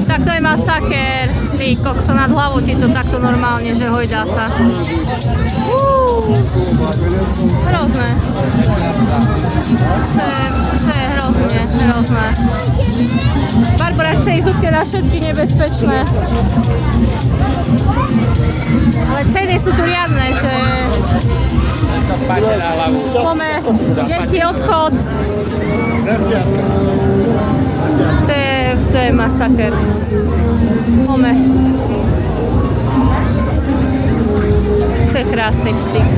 Tak to je masaker. Ty kokso, nad hlavu ti to takto normálne, že hojdá sa. Hrozné. To je hrozné. Barbara chce ísť úplne na všetky nebezpečné. Ale ceny sú tu riadne, že... Pome, deti, odchod. To je masaker. Pome. To je krásny psík.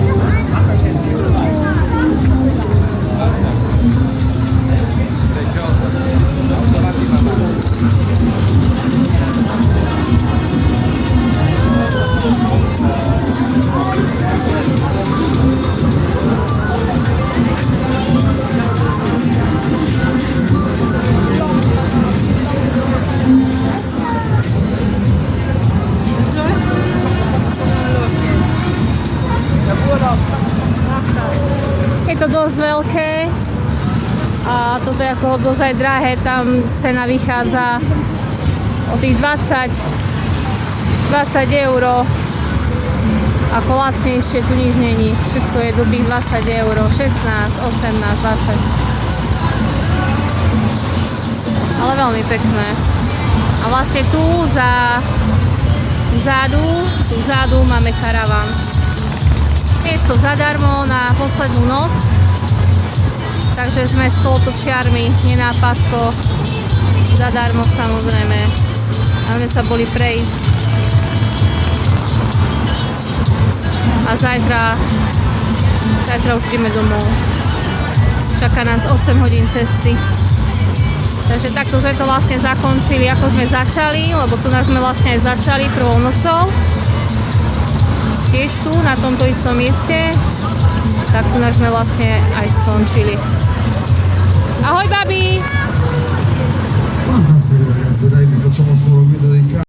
Je to dosť veľké a toto je ako dosť aj drahé, tam cena vychádza o tých 20 eur, ako lacnejšie tu nič není, všetko je do tých 20 eur, 16, 18, 20, ale veľmi pekné. A vlastne tu vzadu máme karavan. Miesto zadarmo na poslednú noc, takže sme s spolotočiarmi, nenápadko, zadarmo samozrejme. A sme sa boli prejsť. A zajtra už ideme domov. Čaká nás 8 hodín cesty. Takže takto sme to vlastne zakončili, ako sme začali, lebo tu nás sme vlastne aj začali prvou nocou. Tiež tu, na tomto istom mieste, tak tu sme vlastne aj skončili. Ahoj, babi!